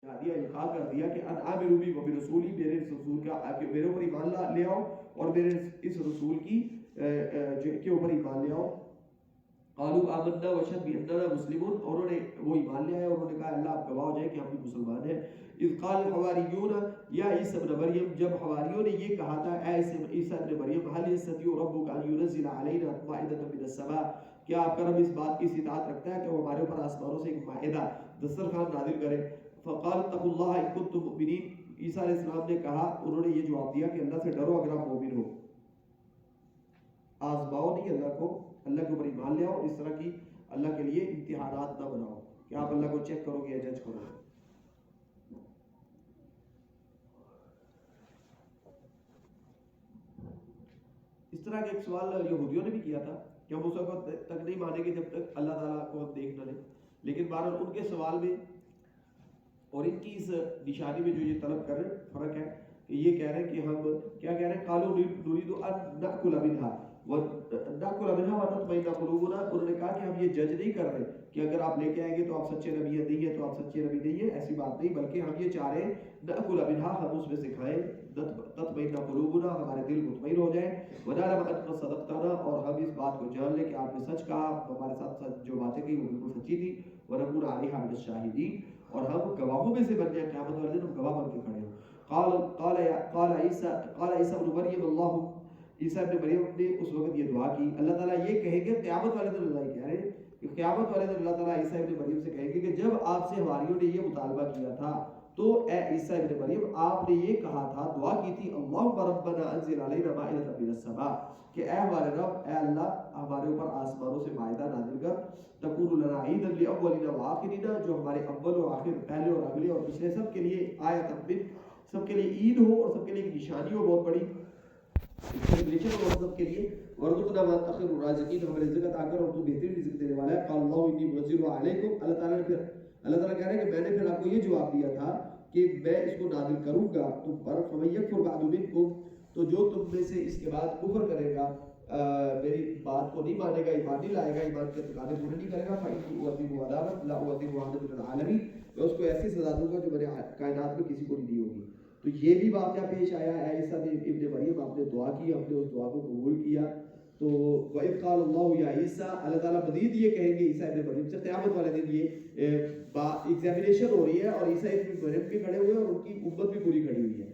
دیا انکار کر دیا کہ ان آمنوا بی و برسولی، میرے اس رسول کا میرے اوپر ایمان لے آؤ اور میرے اس رسول کی کے اوپر ایمان لے آؤ. قالوا آمنا واشهد باننا مسلمون، اور انہوں نے وہ ایمان لے آئے اور انہوں نے کہا اللہ آپ گواہ ہو جائے کہ ہم بھی مسلمان ہیں. اذ قال الحواریون یا عیسی ابن مریم، جب حواریوں نے یہ کہا تھا اے عیسی ابن مریم هل يستطيع ربك ان ينزل علينا مائدة من السماء، کیا آپ کا رب اس بات کی استطاعت رکھتا ہے کہ وہ ہمارے اوپر آسمانوں سے ایک مائدہ دسترخوان نازل کرے. فقال اتقوا اللہ ان کنتم مؤمنین، عیسیٰ علیہ السلام نے کہا، انہوں نے یہ جواب دیا کہ اللہ سے ڈرو اگر آپ مومن ہو. آزماؤ نہیں اللہ کو، اللہ کے اوپر ایمان لے آؤ. اس طرح کی اللہ کے لیے امتحانات نہ بناؤ کہ آپ اللہ کو چیک کرو گے یا جج کرو گے. اس طرح کا ایک سوال یہودیوں نے بھی کیا تھا کہ ہم اس وقت تک نہیں مانیں گے جب تک اللہ تعالیٰ کو ہم دیکھ نہ لیں. لیکن بہرحال ان کے سوال میں اور ان کی اس نشانی میں جو یہ طلب کر رہے فرق ہے کہ یہ کہہ رہے ہیں کہ ہم کیا کہہ رہے ہیں، قالوا نريد ان ناكل منها وناكل منها ونطمئن قلوبنا. انہوں نے کہا کہ ہم یہ جج نہیں کر رہے کہ اگر آپ لے کے آئیں گے تو آپ سچے نبی نہیں ہیں، تو آپ سچے نبی نہیں ہیں، ایسی بات نہیں، بلکہ ہم یہ چاہ رہے ہیں ناكل منها، ہم اس میں سے کھائیں، تطمئن قلوبنا، ہمارے دل مطمئن ہو جائیں، ونعلم انك صدقتنا، اور ہم اس بات کو جان لیں کہ آپ نے سچ کہا، ہمارے ساتھ جو باتیں کی وہ بالکل سچی تھی، ونكون عليها من الشاهدين، اور ہم گواہوں میں سے بن جائیں، قیامت والے دن ہم گواہ بن کے کھڑے ہوں. قال عیسیٰ ابن مریم اللہ، عیسیٰ ابن مریم نے اس وقت یہ دعا کی. اللہ تعالیٰ یہ کہیں گے قیامت والے دن، اللہ کہہ رہے ہیں کہ قیامت والے دن اللہ تعالیٰ عیسیٰ ابن مریم سے کہیں گے کہ جب آپ سے حواریوں نے یہ مطالبہ کیا تھا تو اے عیسیٰ ابن مریم آپ نے یہ کہا تھا، دعا کی تھی اللہم ربنا انزل علینا مائدۃ من السماء، کہ اے ہمارے رب، اے اللہ ہمارے اوپر آسمانوں سے مائدہ نازل کر، تکون لنا عیدا لاولنا وآخرنا، جو ہمارے اول و آخر، پہلے اور اگلے اور پچھلے سب کے لیے آیت من، سب کے لیے عید ہو اور سب کے لیے ایک نشانی ہو بہت بڑی، سیلیبریشن ہو سب کے لیے. ورزقنا ما تخر الرازقین، ہمیں رزق عطا کر اور تو بہترین رزق دینے والا ہے. قال اللہ انی منزل علیکم، اللہ تعالیٰ نے پھر اللہ تعالیٰ کہہ رہے ہیں کہ میں نے پھر آپ کو یہ جواب دیا تھا کہ میں اس کو نازل کروں گا تم پر، فمن یکفر بعد منکم، تو جو تم میں سے اس کے بعد کفر کرے گا، میری بات کو نہیں مانے گا، ایمان نہیں لائے گا، ایمان کے تقاضے پورے نہیں کرے گا، فإنی أعذبه عذابا لا أعذبه أحدا من العالمین، میں اس کو ایسی سزا دوں گا جو میں نے کائنات میں کسی کو نہیں دی ہوگی. تو یہ بھی واقعہ پیش آیا ہے. عیسیٰ ابن مریم آپ نے دعا کی، ہم نے اس دعا کو قبول کیا. تو وَإِذْ قَالَ اللَّهُ يَا عِيسَىٰ، اللہ تعالیٰ مزید یہ کہیں گے عیسیٰ ابن مریم سے قیامت والے دن. یہ ایگزامینیشن ہو رہی ہے اور عیسیٰ ابن مریم بھی کھڑے ہوئے ہیں اور ان کی امت بھی پوری کھڑی ہوئی ہے.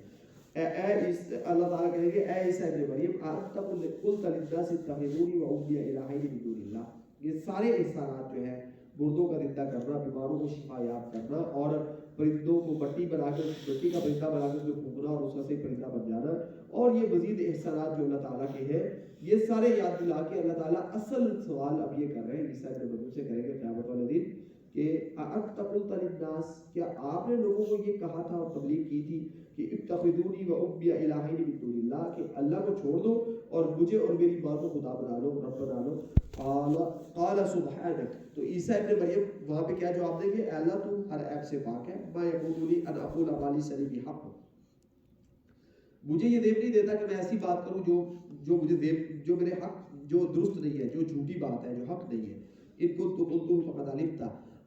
اللہ تعالیٰ کہیں گے اے عیسیٰ ابن مریم أَأَنْتَ قُلْتَ لِلنَّاسِ اتَّخِذُونِي وَأُمِّيَ إِلَٰهَيْنِ مِن دُونِ اللَّهِ، یہ سارے احسانات جو ہیں، مردوں کا زندہ کرنا، بیماروں کو شفا یاب کرنا، اور پرندوں کو مٹی بنا کر، مٹی کا پرندہ بنا کر پھونکنا اور اس کا سے پرندہ بن جانا، اور یہ مزید احسانات جو اللہ تعالیٰ کے ہیں، یہ سارے یاد دلا کے اللہ تعالیٰ اصل سوال اب یہ کر رہے ہیں عیسیٰ ابن مریم سے کریں گے قیامت والے دن کہ أَأَنْتَ قُلْتَ لِلنَّاسِ، کیا آپ نے لوگوں کو یہ کہا تھا اور تبلیغ کی تھی کہ اتخذونی وأمی إلہین من دون اللہ، کہ اللہ کو چھوڑ دو اور مجھے اور میری ماں کو خدا بنا لو، رب بنا لو. قال سبحانک، تو عیسیٰ ابن مریم وہاں پہ کیا جواب دیں گے، اے اللہ تو ہر عیب سے پاک ہے، ما یکون لی ان اقول ما لیس لی بحق، مجھے یہ دیو نہیں دیتا کہ میں ایسی بات کروں جو مجھے جو میرے حق، جو درست نہیں ہے، جو جھوٹی بات ہے، جو حق نہیں ہے. ان کنت قلتہ فقد علمت،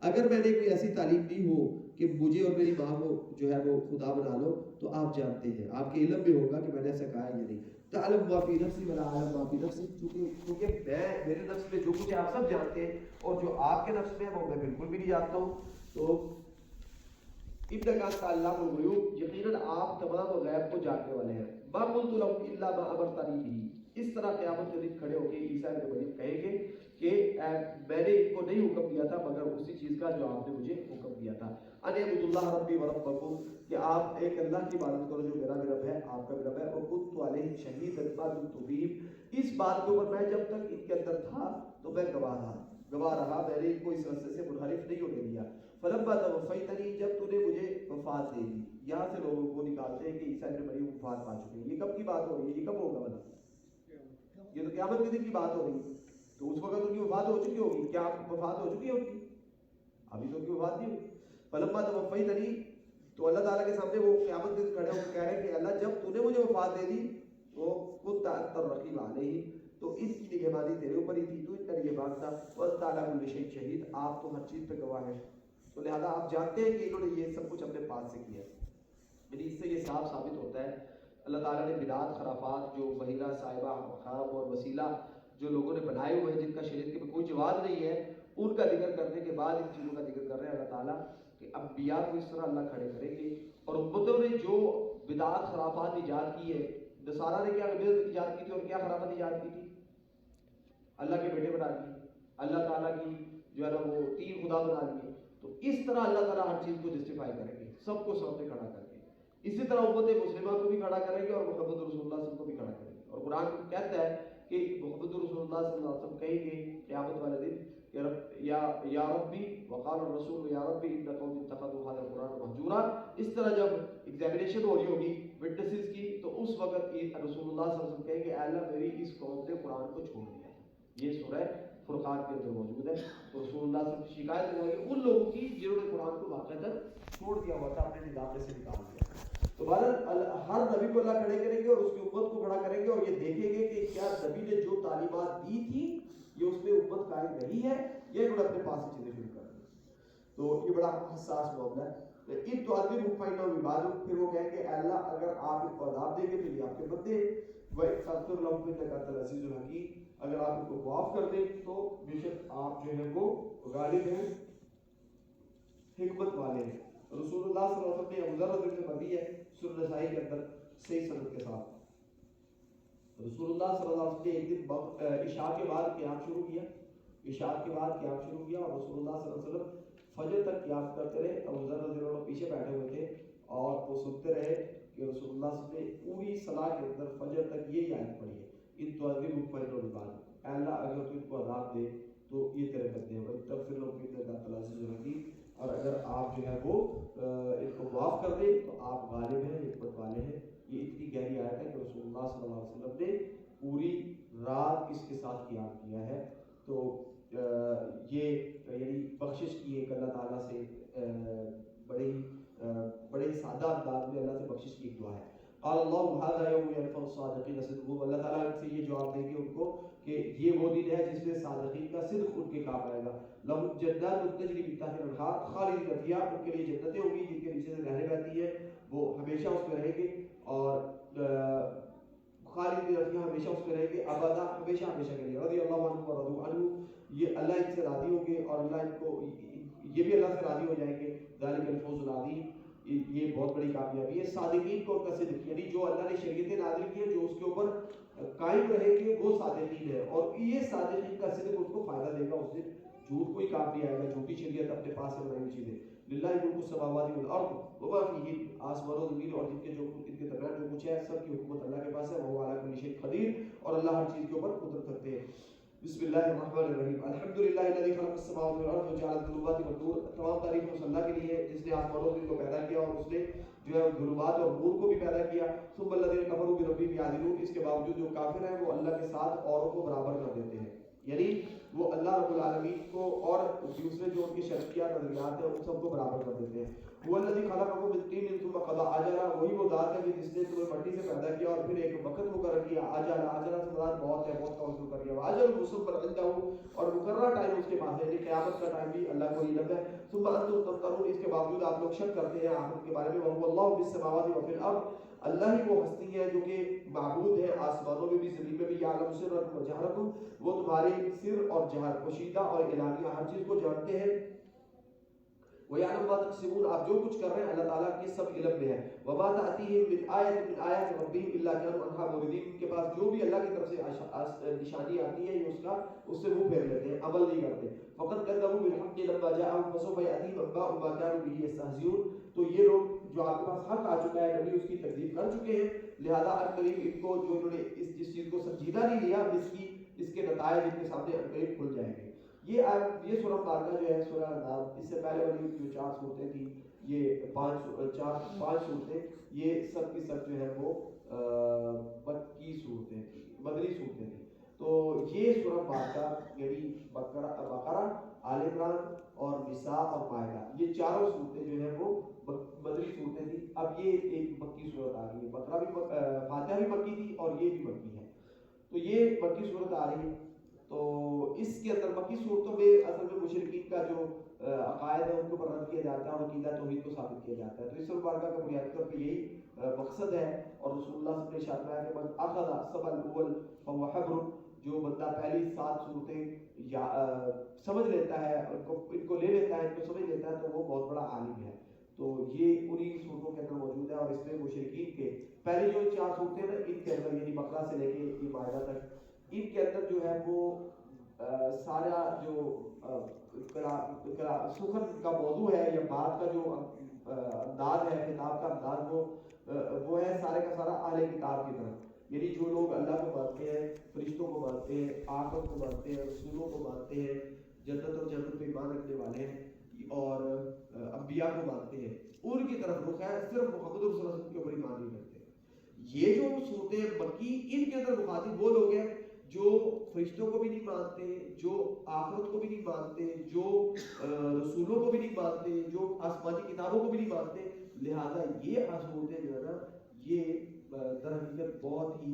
اگر میں نے کوئی ایسی تعلیم دی ہو کہ مجھے اور میری ماں کو جو ہے وہ خدا بنا لو، تو آپ جانتے ہیں، آپ کے علم میں ہوگا کہ میں نے ایسا کہا ہے یا نہیں. تعلم ما فی نفسی ولا اعلم ما فی نفسی، کیونکہ میرے نفس میں جو کچھ آپ سب جانتے ہیں اور جو آپ کے نفس میں ہے وہ میں بالکل بھی نہیں جانتا ہوں. تو انکا علام الغیوب، یقیناً آپ تمام غیب کو جاننے والے ہیں. ما قلت لهم الا ما امرتنی به، اس طرح قیامت کے دن کھڑے ہو کے عیسیٰ ابن مریم کہیں گے کہ میں نے ان کو نہیں حکم دیا تھا مگر اسی چیز کا جو آپ نے مجھے حکم دیا تھا. ان اعبدوا اللہ ربی وربکم، کہ آپ ایک اللہ کی عبادت کرو جو میرا بھی رب ہے، آپ کا بھی رب ہے. وکنت علیہم شہیدا ما دمت فیہم، اس بات کے اوپر میں جب تک ان کے اندر تھا تو میں گواہ رہا، میں نے ان کو اس راستے سے منحرف نہیں ہونے دیا. فلما توفیتنی، جب تو نے مجھے وفات دے دی. یہاں سے لوگوں کو نکالتے ہیں کہ عیسیٰ ابن مریم وفات پا چکے ہیں. یہ کب کی بات ہو رہی ہے، یہ کب ہوگا بنا، یہ تو قیامت کے دن کی بات ہو رہی ہے. تو اس وقت ان کی وفات ہو چکی ہوگی. کیا وفات ہو چکی ہے ان کی؟ ابھی تو ان کی وفات نہیں ہوئی. فلما توفیتنی، تو اللہ تعالیٰ کے سامنے وہ قیامت کے دن کھڑے ہو کے کہہ رہے ہیں کہ اللہ جب تو نے مجھے وفات دے دی تو کنت انت الرقیب علیہ، تو ان کی نگہبانی تیرے اوپر ہی تھی، تو ان کا نگہبان تھا. وانت علی کل شیء شہید، آپ تو ہر چیز پہ گواہ ہیں. تو لہذا آپ جانتے ہیں کہ انہوں نے یہ سب کچھ اپنے پاس سے کیا. یعنی اس سے یہ صاف ثابت ہوتا ہے اللہ تعالیٰ نے بدعات خرافات جو بحیرہ صاحبہ مقام اور وسیلہ جو لوگوں نے بنائے ہوئے ہیں جن کا شریعت کے کوئی جواز نہیں ہے ان کا ذکر کرنے کے بعد ان چیزوں کا ذکر کر رہے ہیں اللہ تعالیٰ کہ انبیاء کو اس طرح اللہ کھڑے کریں گے. اور امتوں نے جو بدعات خرافات ایجاد کی ہے, نصارہ نے کیا بدعت ایجاد کی تھی اور کیا خرافات ایجاد کی تھی؟ اللہ کے بیٹے بنا دیے, اللہ تعالیٰ کی جو ہے نا وہ تین خدا بنا دیے. تو اس طرح اللہ تعالیٰ ہر چیز کو جسٹیفائی کریں گے, سب کو سامنے کھڑا کر کے. اسی طرح امت مسلمہ کو بھی کھڑا کریں گے اور محمد رسول اللہ صلی اللہ علیہ وسلم کو بھی کھڑا کریں گے. اور قرآن کہتا ہے کہ محمد رسول اللہ صلی اللہ علیہ وسلم کہیں گے قیامت والے دن یا ربی وقال الرسول یا ربی ان قوم اتخذوا هذا القرآن مهجورا. اس طرح جب ایگزامینیشن ہو رہی ہوگی وٹنسز کی تو اس وقت رسول اللہ صلی اللہ علیہ وسلم کہیں گے اے اللہ میری اس قوم نے قرآن کو چھوڑ دیا. یہ سورہ فرقان کے اندر موجود ہے. تو رسول اللہ صلی اللہ علیہ وسلم شکایت کریں گے ان لوگوں کی جنہوں نے قرآن کو باقاعدہ چھوڑ دیا ہوا تھا, اپنے نظام میں سے نکال دیا. تو ہر نبی کو اللہ کھڑے کریں گے اور اس کی امت کو کھڑا کریں گے اور یہ دیکھیں گے کہ کیا نبی نے جو تعلیمات دی تھی یہ اس پہ امت قائم رہی ہے یا انہوں نے اپنے پاس سے چیزیں شروع کر دی. تو یہ بڑا حساس معاملہ ہے. ان تو آدمی رکھنا وباد, پھر وہ کہیں گے اے اللہ اگر آپ ان کو عذاب دیں گے تو یہ آپ کے بندے وہ تغفر لهم انك انت العزیز الحکیم, اگر آپ ان کو معاف کر دیں تو بے شک آپ جو ہے وہ غالب ہیں حکمت والے ہیں. رسول اللہ صلی اللہ علیہ وسلم نے ابو ذر رضی اللہ عنہ سے مروی ہے سنن نسائی کے اندر صحیح سند کے ساتھ. رسول اللہ صلی اللہ علیہ وسلم نے ایک دن عشاء کے بعد قیام شروع کیا, عشاء کے بعد قیام شروع کیا اور رسول اللہ صلی اللہ علیہ وسلم فجر تک قیام کرتے رہے. ابو ذر رضی اللہ عنہ پیچھے بیٹھے ہوئے تھے اور وہ سنتے رہے کہ رسول اللہ صلی اللہ علیہ وسلم نے پوری صلاۃ کے اندر فجر تک یہ آیت پڑھی ہے ان تو عذاب فجر و بعد, اے اللہ اگر تو ان کو عذاب دے تو یہ تیرے بندے ہیں, تغفر لهم انك انت العزیز الحکیم, اور اگر آپ جو ہے وہ ان کو معاف کر دیں تو آپ غالب ہیں حکمت والے ہیں. یہ اتنی گہری آیت ہے کہ رسول اللہ صلی اللہ علیہ وسلم نے پوری رات اس کے ساتھ قیام کیا ہے. تو یہ یعنی بخشش کی ایک اللہ تعالیٰ سے بڑے سادہ انداز میں اللہ سے بخشش کی ایک دعا ہے. قال اللہ هذا يوم ينفع الصادقین صدقهم, اللہ تعالیٰ سے یہ جواب دیں گے ان کو کہ یہ وہ دن ہے جس میں صادقین کا صدق ان کے کام آئے گا. لهم جنات تجری من تحتها الانہار خالدین فیہا, ان کے لیے جنتیں ہوں گی جن کے نیچے سے نہریں بہتی ہیں, وہ ہمیشہ اس میں رہیں گے. اور خالدین فیہا, ہمیشہ اس میں رہیں گے, ابدا ہمیشہ ہمیشہ کے لیے. رضی اللہ عنہ ورضوا عنہ, یہ اللہ ان سے راضی ہوں گے اور اللہ ان کو یہ بھی اللہ سے راضی ہو جائیں گے. ذالک الفوز العظیم, یہ بہت بڑی کامیابی ہے. صادقین کو ان کا صدق یعنی جو اللہ نے شریعتیں نازل کی ہیں جو اس کے اوپر قائم رہیں گے وہ صادقین ہے, اور یہ صادقین کا صدق ان کو فائدہ دے گا. اس دن جھوٹ کوئی کام نہیں آئے گا, جھوٹی شریعت اپنے پاس سے بنائی ہوئی چیزیں. للہ ملک السماوات والارض وما فیہن, آسمان و زمین اور ان کے درمیان جو کچھ ہے سب کی حکومت اللہ کے پاس ہے. وہو علی کل شیء قدیر, اور اللہ ہر چیز کے اوپر قدرت رکھتے ہیں. بسم اللہ الرحمن الرحیم. الحمدللہ الذی خلق السماوات والارض وجعل الظلمات والنور, تمام تعریف اس اللہ کے لیے جس نے آسمان و زمین کو پیدا کیا اور اس نے جو ہے ظلمات اور نور کو بھی پیدا کیا. ثم الذین کفروا بربہم یعدلون, اس کے باوجود جو کافر ہیں وہ اللہ کے ساتھ اوروں کو برابر کر دیتے ہیں, یعنی وہ اللہ رب العالمین کو اور دوسرے جو ان کے شرکیات نظریات ہیں ان سب کو برابر کر دیتے ہیں. وہ الذی خلقکم من طین ثم قضى اجلا, وہی وہ ذات ہے جس نے تمہیں مٹی سے پیدا کیا اور پھر ایک وقت مقرر کیا. اجلا سے مراد موت ہے, موت کا وقت مقرر کیا. اجل مسمى عنده, اور مقررہ ٹائم اس کے پاس ہے, یعنی قیامت کا ٹائم بھی اللہ کو علم ہے. ثم انتم تمترون, اس کے باوجود آپ لوگ شک کرتے ہیں آخرت کے بارے میں. وهو الله في السماوات وفي الارض, اللہ ہی وہ ہستی ہے جو کہ معبود ہے آسمانوں میں بھی زمین میں بھی. یعلم سرکم وجہرکم, وہ تمہارے سر اور جہر, پوشیدہ اور اعلانیہ ہر چیز کو جانتے ہیں. وَيَعْلَمُ مَا تَكْسِبُونَ, آپ جو کچھ کر رہے ہیں اللہ تعالیٰ کے سب علم میں ہے. وَمَا تَأْتِيهِم مِّنْ آیَةٍ مِّنْ آیَاتِ رَبِّهِمْ إِلَّا كَانُوا عَنْهَا مُعْرِضِينَ, ان کے پاس جو بھی اللہ کی طرف سے نشانی آتی ہے یہ اس سے منہ پھیر لیتے ہیں, عمل نہیں کرتے. فَقَدْ كَذَّبُوا بِالْحَقِّ لَمَّا جَاءَهُمْ فَسَوْفَ يَأْتِيهِمْ أَنبَاءُ مَا كَانُوا بِهِ يَسْتَهْزِئُونَ, تو یہ لوگ جو آپ کے پاس حق آ چکا ہے نبی اس کی تکذیب کر چکے ہیں, لہذا عنقریب ان کو جو انہوں نے جس چیز کو سنجیدہ نہیں لیا اس کے نتائج ان کے سامنے عنقریب کھل جائیں گے. یہ سورہ مبارکہ جو ہے سورہ انعام, اس سے پہلے والی جو 4 صورتیں تھیں یہ 5 صورتیں, یہ سب کی سب جو ہے وہ مکی صورتیں تھیں, مدنی صورتیں تھیں. تو یہ سورہ مبارکہ یعنی بقرہ, آل عمران اور نساء اور مائدہ, یہ چاروں صورتیں جو ہیں وہ مدنی صورتیں تھیں. اب یہ ایک مکی صورت آ گئی ہے. بقرہ بھی فاتحہ بھی مکی تھی اور یہ بھی مکی ہے, تو یہ مکی صورت آ رہی ہے. تو اس کے اندر مکی صورتوں میں اصل میں مشرکین کا جو عقائد ہیں ان کے اوپر رد کیا جاتا ہے اور عقیدہ توحید کو ثابت کیا جاتا ہے. تو اس مبارکہ کا بنیادی طور پہ یہی مقصد ہے. اور رسول اللہ صلی اللہ علیہ وسلم نے ارشاد فرمایا کہ من اخذ سبع الاول فهو حبر، جو بندہ پہلی 7 صورتیں سمجھ لیتا ہے، ان کو لے لیتا ہے، ان کو سمجھ لیتا ہے، تو وہ بہت بڑا عالم ہے. تو یہ انہی صورتوں کے اندر موجود ہے. اور اس میں مشرکین کے پہلی جو 4 صورتیں نا ان کے اندر یعنی بقرہ سے لے کے مائدہ تک، ان کے اندر جو ہے وہ سارا جو سخن کا موضوع ہے یا بات کا جو انداز ہے، خطاب کا انداز، وہ ہے سارے کا سارا اہل کتاب کی طرف. یعنی جو لوگ اللہ کو مانتے ہیں، فرشتوں کو مانتے ہیں، آخرت کو مانتے ہیں، رسولوں کو مانتے ہیں، جنت اور جنت پہ ایمان رکھنے والے ہیں اور انبیاء کو مانتے ہیں، ان کی طرف رخ ہے. صرف محمد صلی اللہ علیہ وسلم کے اوپر ایمان نہیں رکھتے. یہ جو صورتیں مکی، ان کے اندر مخاطب وہ لوگ ہیں جو فرشتوں کو بھی نہیں مانتے، جو آخرت کو بھی نہیں مانتے، جو رسولوں کو بھی نہیں مانتے، جو آسمانی کتابوں کو بھی نہیں مانتے. لہذا یہ صورتیں جو ہے نا یہ در حقیقت بہت ہی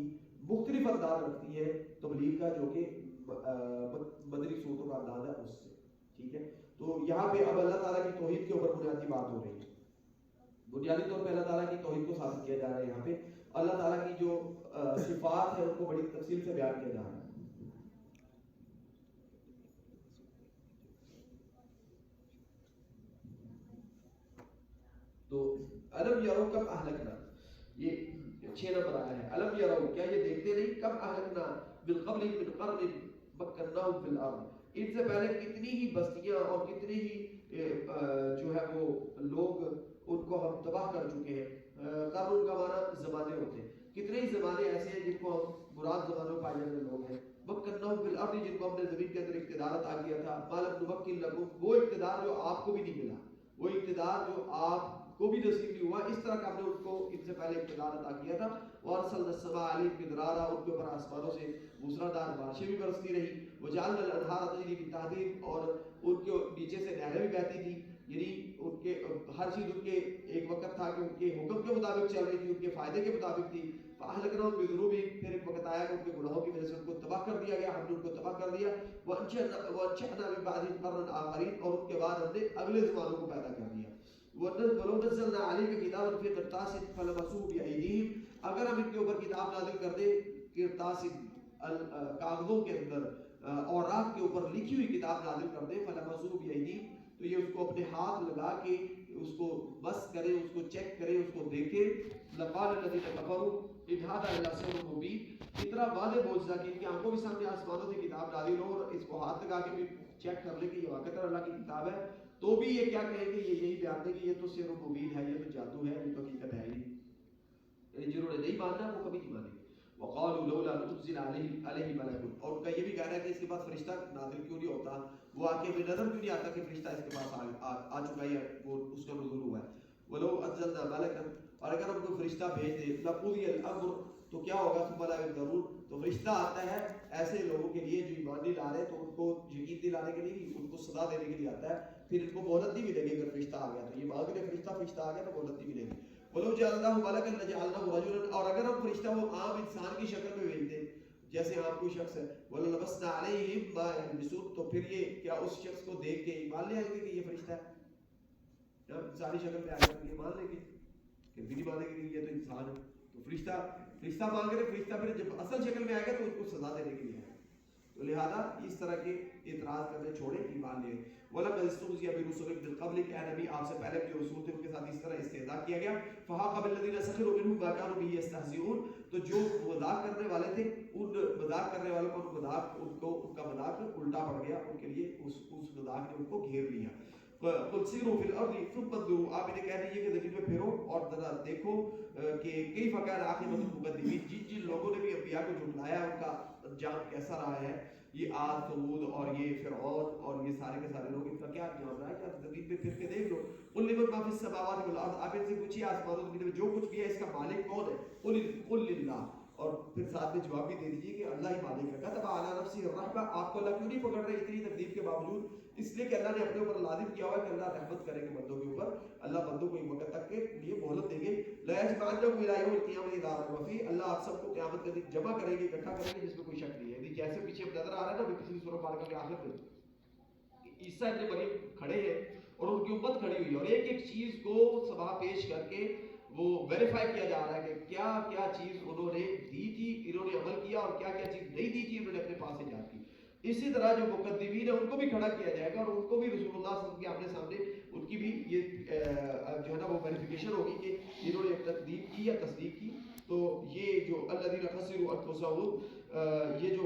مختلف انداز رکھتی ہے تبلیغ کا، جو کہ مدنی صورتوں کا انداز ہے اس سے. ٹھیک ہے. تو یہاں پہ اب اللہ تعالیٰ کی توحید کے اوپر بنیادی بات ہو رہی ہے. بنیادی طور پہ اللہ تعالیٰ کی توحید کو ثابت کیا جا رہا ہے. یہاں پہ اللہ تعالیٰ کی جو صفات ہیں ان کو بڑی تفصیل سے بیان کیا جا رہا ہے. تو الم یرو کم اہلکنا، یہ 6 نمبر آیا ہے. الم یرو، کیا یہ دیکھتے نہیں، کم اہلکنا بالقبل من قرن مکناہم فی الارض، ان سے پہلے کتنی ہی بستیاں اور کتنے ہی جو ہے وہ لوگ ان کو ہم تباہ کر چکے ہیں. قرن کا معنی زمانے ہوتے ہیں. کتنے ہی زمانے ایسے ہیں جن کو ہم مراد زمانے میں پائے جانے لوگ ہیں. مکناہم فی الارض، جن کو ہم نے زمین کے اندر اقتدار عطا کیا تھا. ما لم نمکن لکم، وہ اقتدار جو آپ کو بھی نہیں ملا، وہ اقتدار جو آپ کو بھی نصیب نہیں ہوا، اس طرح کا ہم نے ان کو ان سے پہلے اقتدار عطا کیا تھا. وارسلنا السماء علیہم مدرارا، ان کے اوپر آسمانوں سے موسلادھار بارشیں بھی برستی رہی. وجعلنا الانہار تجری من تحتہم، اور ان کے نیچے سے نہریں بھی بہتی تھی. یعنی ان کے ہر چیز ان کے ایک وقت تھا کہ ان کے حکم کے مطابق چل رہی تھی، ان کے فائدے کے مطابق تھی. فاہلکناہم بذنوبہم، پھر ایک وقت آیا کہ ان کے گناہوں کی وجہ سے ان کو تباہ کر دیا گیا، ہم نے ان کو تباہ کر دیا. وانشأنا من بعدہم قرنا آخرین، اور ان کے بعد ہم نے اگلے زمانوں کو پیدا کر دیا. وَلَوْ نَزَّلْنَا عَلَيْكَ كِتَابًا فِي قِرْطَاسٍ فَلَمَسُوهُ بِأَيْدِيهِمْ، اگر ہم ان کے اوپر کتاب نازل کر دیں قرطاس کاغذوں کے اندر، اوراق کے اوپر لکھی ہوئی کتاب نازل کر دیں، فَلَمَسُوهُ بِأَيْدِيهِمْ، تو یہ اس کو اپنے ہاتھ لگا کے اس کو بس کرے، اس کو چیک کرے، اس کو دیکھے. لَقَالَ الَّذِينَ كَفَرُوا إِنْ هَذَا إِلَّا سِحْرٌ مُبِينٌ، اتنا واضح معجزہ کہ ان کی آنکھوں کے سامنے آسمانوں سے کتاب نازل ہو اور اس کو ہاتھ لگا کے بھی چیک کر لے کہ یہ واقعی اللہ کی کتاب ہے، تو بھی یہ کیا کہیں گے، یہ یہی بیان دیں کہ یہ تو سحر مبین ہے، یہ تو جادو ہے، یہ تو حقیقت ہے ہی. یعنی جنہوں نے نہیں ماننا وہ کبھی نہیں مانیں گے. وقالوا لولا نزل علیہ ملک، اور ان کا یہ بھی کہنا ہے کہ اس کے پاس فرشتہ نازل کیوں نہیں ہوتا، وہ آ کے ہمیں نظر کیوں نہیں آتا کہ فرشتہ اس کے پاس آ چکا ہے، وہ اس کا نزول ہوا ہے. ولو انزلنا ملکا، اور اگر ہم کوئی فرشتہ بھیج دیں، لقضی الامر، تو کیا ہوگا، ثم لا ينظرون، تو فرشتہ آتا ہے ایسے لوگوں کے لیے جو ایمان نہیں لا رہے، تو ان کو یقین دلانے کے لیے، ان کو سزا دینے کے لیے آتا ہے. پھر ان کو مہلت نہیں ملے گی. اگر فرشتہ آ گیا تو یہ مانگ لے فرشتہ آ گیا تو مہلت نہیں ملے گی. ولو جعلناه ملکا لجعلناه رجلا، اور اگر ہم فرشتہ وہ عام انسان کی شکل میں بھیج دیں جیسے عام کوئی شخص ہے، وللبسنا علیہم ما یلبسون، تو پھر یہ کیا اس شخص کو دیکھ کے ایمان لے آئیں گے کہ یہ فرشتہ ہے؟ جب انسانی شکل میں آ گیا تو یہ مان لیں گے، کہ بھی نہیں مانیں گے کہ یہ تو انسان ہے. تو فرشتہ مانگ رہے، فرشتہ پھر جب اصل شکل میں آئے گا تو ان کو سزا دینے کے لیے ہے. تو لہذا اس طرح کے اعتراض کرنے چھوڑے، ایمان لے. وَلَقَدِ اسْتُهْزِئَ بِرُسُلٍ مِّن قَبْلِكَ، اے نبی آپ سے پہلے جو رسول تھے ان کے ساتھ اس طرح استہزاء کیا گیا. فَحَاقَ بِالَّذِينَ سَخِرُوا مِنْهُم مَّا كَانُوا بِهِ يَسْتَهْزِئُونَ، تو جو مذاق کرنے والے تھے ان مذاق کرنے والوں کو ان کا مذاق الٹا پڑ گیا، ان کے لیے اس مذاق نے ان کو گھیر لیا. قُلْ سِیرُوا فِی الْأَرْضِ ثُمَّ انظُرُوا، آپ انہیں کہہ دیجیے کہ زمین میں پھرو اور ذرا دیکھو کہ کیف کان عاقبۃ المکذبین، جن لوگوں نے بھی انبیاء کو جھٹلایا ان کا انجام کیسا رہا ہے. یہ عاد، ثمود اور یہ فرعون اور یہ سارے کے سارے لوگ، ان کا کیا انجام رہا ہے. کیا زمین پہ پھر کے دیکھ لو. قُلْ لِمَن مَا فِی السَّمَاوَاتِ وَالْأَرْضِ، آپ ان سے پوچھیے آسمانوں و زمین میں جو کچھ بھی ہے اس کا مالک کون ہے. قُلِ اللّٰہ، اور پھر ساتھ میں جواب بھی دے دیجیے کہ اللہ ہی مالک ہے. کتب علی نفسہ الرحمہ، آپ کو اللہ کیوں نہیں پکڑ رہے اتنی تکلیف کے باوجود؟ اس لیے کہ اللہ نے اپنے اوپر لازم کیا ہوا ہے کہ اللہ رحمت کرے گے بندوں کے اوپر. اللہ بندوں کو ایک وقت تک کے لیے مہلت دیں گے. لا یجمعنکم الی یوم القیامۃ لا ریب فیہ، اللہ آپ سب کو قیامت کے دن جمع کریں گے، اکٹھا کریں گے جس میں کوئی شک نہیں ہے. جیسے پیچھے نظر آ رہا ہے نا پچھلی سورہ مبارکہ کے آخر میں عیسیٰ ابن مریم کھڑے ہیں اور ان کی امت کھڑی ہوئی ہے، اور ایک ایک چیز کو سبا پیش کر کے وہ ویریفائی کیا جا رہا ہے کہ کیا کیا چیز انہوں نے دی تھی، انہوں نے عمل کیا، اور کیا کیا چیز نہیں دی تھی، انہوں نے اپنے پاس ایجاد کی. اسی طرح جو مقدمین ہیں ان کو بھی کھڑا کیا جائے گا، اور ان کو بھی رسول اللہ صلی اللہ علیہ وسلم کے آمنے سامنے ان کی بھی یہ جو ہے نا وہ ویریفیکیشن ہوگی کہ انہوں نے تکذیب کی یا تصدیق کی. تو یہ جو الذین خسروا انفسهم، یہ جو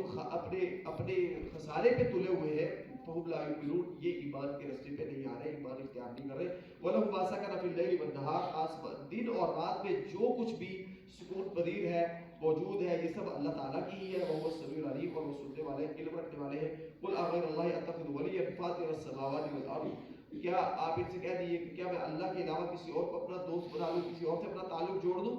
اپنے خسارے پہ تلے ہوئے ہیں، فہم لا یؤمنون، یہ ایمان کے راستے پہ نہیں آ رہے، ایمان اختیار نہیں کر رہے. وَلَهُ مَا سَكَنَ فِي اللَّيْلِ وَالنَّهَارِ، آسمان دن اور رات میں جو کچھ بھی سکون پذیر ہے، موجود ہے، یہ سب اللہ تعالیٰ کی ہی ہے. وَهُوَ السَّمِيعُ الْعَلِيمُ، اور وہ سننے والے ہیں، علم رکھنے والے ہیں. قُلْ أَغَيْرَ اللَّهِ أَتَّخِذُ وَلِيًّا فَاطِرَ السَّمَاوَاتِ وَالْأَرْضِ، کیا آپ ان سے کہہ دیجیے کہ کیا میں اللہ کے علاوہ کسی اور کو اپنا دوست بنا لوں، کسی اور سے اپنا تعلق جوڑ دوں،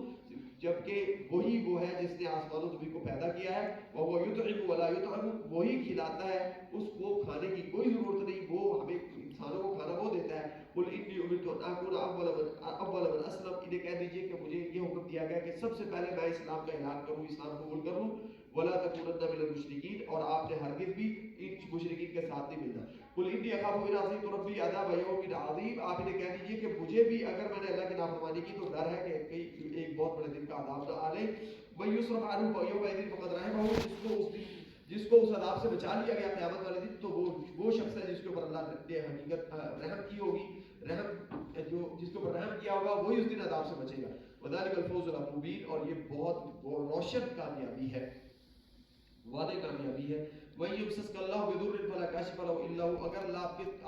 جبکہ وہی وہ ہے جس نے آسمان و زمین کو پیدا کیا ہے. وہ یطعم ولا یطعم، وہی کھلاتا ہے، اس کو کھانے کی کوئی ضرورت نہیں، وہ ہمیں انسانوں کو کھانا وہ دیتا ہے. قل انی امرت ان اکون اول من اسلم، انہیں کہہ دیجیے کہ مجھے یہ حکم دیا گیا کہ سب سے پہلے میں اسلام کا اعلان کروں، اسلام قبول کروں. ولا تکونن من المشرکین، اور آپ نے ہرگز بھی ان مشرکین کے ساتھ نہیں ملنا. قل انی اخاف ان عصیت ربی عذاب یوم عظیم، آپ انہیں کہہ دیجیے کہ مجھے بھی اگر میں نے اللہ کی نافرمانی کی تو ڈر ہے کہ کہیں ایک بہت بڑے دن کا عذاب نہ آ جائے. من یصرف عنہ یومئذ فقد رحمہ، جس کو اس عذاب سے بچا لیا گیا قیامت والے دن، تو وہ شخص ہے جس کے اوپر اللہ نے حقیقت رحم کی ہوگی. رحم جو جس کے اوپر رحم کیا ہوگا وہی اس دن عذاب سے بچے گا. وذلک الفوز العظیم، اور یہ بہت روشن کامیابی ہے، واضح کامیابی ہے. وَإِن يَمْسَسْكَ اللَّهُ بِضُرٍّ فَلَا كَاشِفَ لَهُ إِلَّا هُوَ، اگر اللہ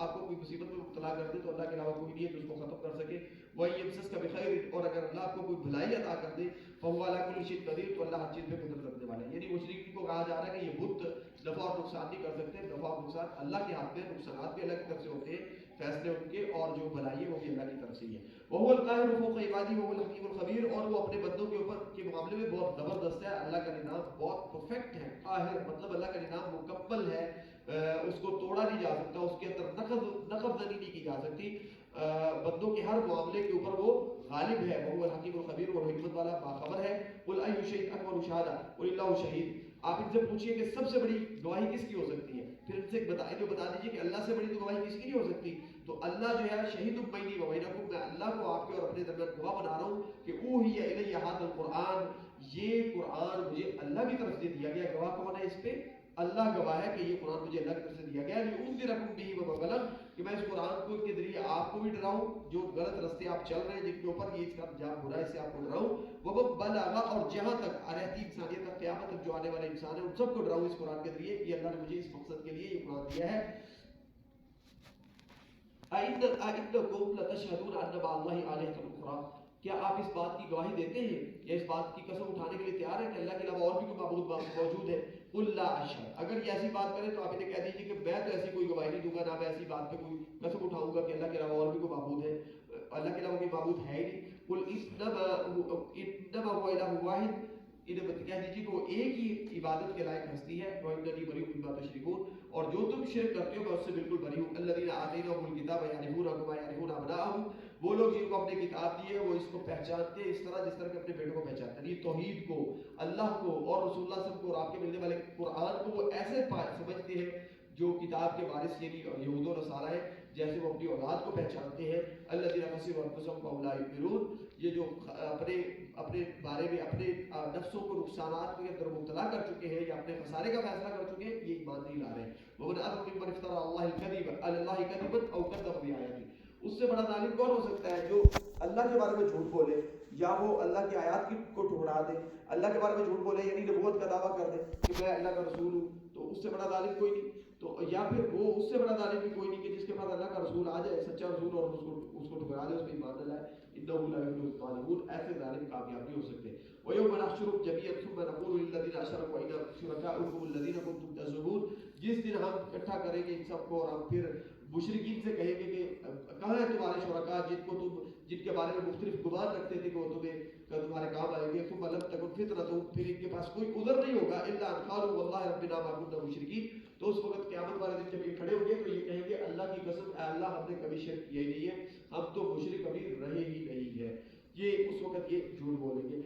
آپ کو کوئی مصیبت میں مبتلا کر دے تو اللہ کے علاوہ کوئی نہیں ہے جو اس کو ختم کر سکے. وَإِن يَمْسَسْكَ بِخَيْرٍ، اور اگر اللہ آپ کو کوئی بھلائی عطا کر دے، فَهُوَ عَلَىٰ كُلِّ شَيْءٍ قَدِيرٌ، تو اللہ ہر چیز پہ قدرت رکھنے والا ہے. یعنی مشرکین کو کہا جا رہا ہے کہ یہ بت نفع اور نقصان نہیں کر سکتے، نفع اور نقصان اللہ کے ہاتھ میں، نقصانات بھی اللہ کی طرف سے ہوتے ہیں، فیصلے ان کے، اور جو بھلائی ہے وہ بھی اللہ کی طرف سے ہی ہے. وَهُوَ الْقَاهِرُ فَوْقَ عِبَادِهِ وَهُوَ الْحَكِيمُ الْخَبِيرُ، اور وہ اپنے بندوں کے اوپر کے معاملے میں بہت زبردست ہے. اللہ کا نظام بہت پرفیکٹ ہے. قاہر مطلب اللہ کا نظام مکمل ہے، اس کو توڑا نہیں جا سکتا، اس کے اندر نقض زنی نہیں کی جا سکتی. بندوں کے ہر معاملے کے اوپر وہ غالب ہے. وَهُوَ الْحَكِيمُ الْخَبِيرُ، اور حکمت والا باخبر ہے. قُلْ أَيُّ شَيْءٍ أَكْبَرُ شَهَادَةً قُلِ اللَّهُ شَهِيدٌ، آپ ان سے پوچھئے کہ سب سے بڑی گواہی کس کی ہو سکتی ہے، پھر ان سے بتا دیجئے کہ اللہ سے بڑی تو گواہی کس کی نہیں ہو سکتی. تو اللہ جو ہے شہید بینی و بینکم، میں اللہ کو آپ کے اور اپنے درمیان گواہ بنا رہا ہوں کہ اوحی الی ھذا القرآن، یہ قرآن مجھے اللہ کی طرف سے دیا گیا. گواہ کون ہے اس پہ؟ اللہ گواہ ہے کہ یہ قرآن مجھے اللہ کی طرف سے دیا گیا. لِأُنذِرَکُم بِہ وَمَن بَلَغَ، کہ میں اس قرآن کو کے ذریعے آپ کو بھی ڈراؤں، جو غلط راستے آپ چل رہے ہیں، جن کے اوپر یہ اس کا انجام ہو رہا ہے، اس سے آپ کو ڈراؤں. وَمَن بَلَغَ، اور جہاں تک رہتی انسانیت تک، قیامت تک جو آنے والے انسان ہیں ان سب کو ڈراؤں اس قرآن کے ذریعے. یہ اللہ نے مجھے اس مقصد کے لیے یہ قرآن دیا ہے. أَإِنَّكُمْ لَتَشْهَدُونَ أَنَّ مَعَ اللَّهِ آلِهَةً أُخْرَىٰ، کیا آپ اس بات کی گواہی دیتے ہیں یا اس بات کی قسم اٹھانے کے لیے تیار ہیں کہ اللہ کے علاوہ اور بھی کوئی معبود موجود ہے؟ قُلْ لَا أَشْهَدُ، اگر یہ ایسی بات کریں تو آپ انہیں کہہ دیجیے کہ میں تو ایسی کوئی گواہی نہیں دوں گا، نہ میں ایسی بات پہ کوئی قسم اٹھاؤں گا کہ اللہ کے علاوہ اور بھی کوئی معبود ہے. اللہ کے علاوہ کوئی معبود ہے ہی نہیں. قُلْ إِنَّمَا هُوَ إِلَٰهٌ وَاحِدٌ، انہیں کہہ دیجیے کہ وہ ایک ہی عبادت کے لائق ہستی ہے. وَإِنَّنِي بَرِيءٌ مِّمَّا تُشْرِكُونَ، اور جو تم شرک کرتے ہو میں اس سے بالکل بری ہوں. الَّذِينَ آتَيْنَاهُمُ الْكِتَابَ يَعْرِفُونَهُ كَمَا يَعْرِفُونَ أَبْنَاءَهُمْ، وہ لوگ جن کو اپنے کتاب دی ہے وہ اس کو پہچانتے ہیں اس طرح جس طرح کہ اپنے بیٹوں کو پہچانتے ہیں. یہ توحید کو، اللہ کو اور رسول اللہ صلی اللہ علیہ وسلم کو اور آپ کے ملنے والے قرآن کو وہ ایسے سمجھتے ہیں جو کتاب کے وارث یعنی یہود و نصارہ ہیں، جیسے وہ اپنی اولاد کو پہچانتے ہیں. الذین خسروا انفسهم فهم لا یؤمنون، یہ جو اپنے بارے میں اپنے نفسوں کو نقصانات کے اندر مبتلا کر چکے ہیں یا اپنے خسارے کا فیصلہ کر چکے ہیں، یہ ایمان نہیں لا رہے. ومن اظلم ممن افترى علی اللہ کذبا او کذب بآیاته، اس سے بڑا ظالم کون ہو سکتا ہے جو اللہ کے بارے میں جھوٹ بولے یا وہ اللہ کی آیات کو ٹھکرا دے، اللہ کے بارے میں جھوٹ بولے یعنی نبوت کا دعویٰ کر دے کہ میں اللہ کا رسول ہوں، تو اس سے بڑا ظالم کوئی نہیں. تو یا پھر وہ اس سے بڑا ظالم بھی کوئی نہیں کہ جس کے پاس اللہ کا رسول آ جائے، سچا رسول، اور اس کو ٹھکرا دے، اس پہ ایمان نہ لائے. انه لا يفلح الظالمون، ایسے ظالم کامیاب نہیں ہو سکتے. ويوم نحشرهم جميعا ثم نقول للذين اشركوا اين شركاؤكم الذين كنتم تزعمون، جس دن ہم اکٹھا کریں گے ان سب کو اور ہم پھر مشرکین سے کہیں گے کہ کہاں ہیں تمہارے شرکاء جن کے بارے میں مختلف گمان رکھتے تھے کہ وہ تمہارے کام آئیں گے. ثم لم تكن فتنتهم، پھر ان کے پاس کوئی عذر نہیں ہوگا، الا ان قالوا والله ربنا ما كنا مشركين. تو اس وقت قیامت والے دن جب یہ کھڑے ہوں گے تو یہ کہیں گے اللہ کی قسم اے اللہ ہم نے کبھی شرک کیا ہی نہیں ہے، ہم تو مشرک کبھی رہے ہی نہیں ہے. یہ اس وقت یہ جھوٹ بولیں گے.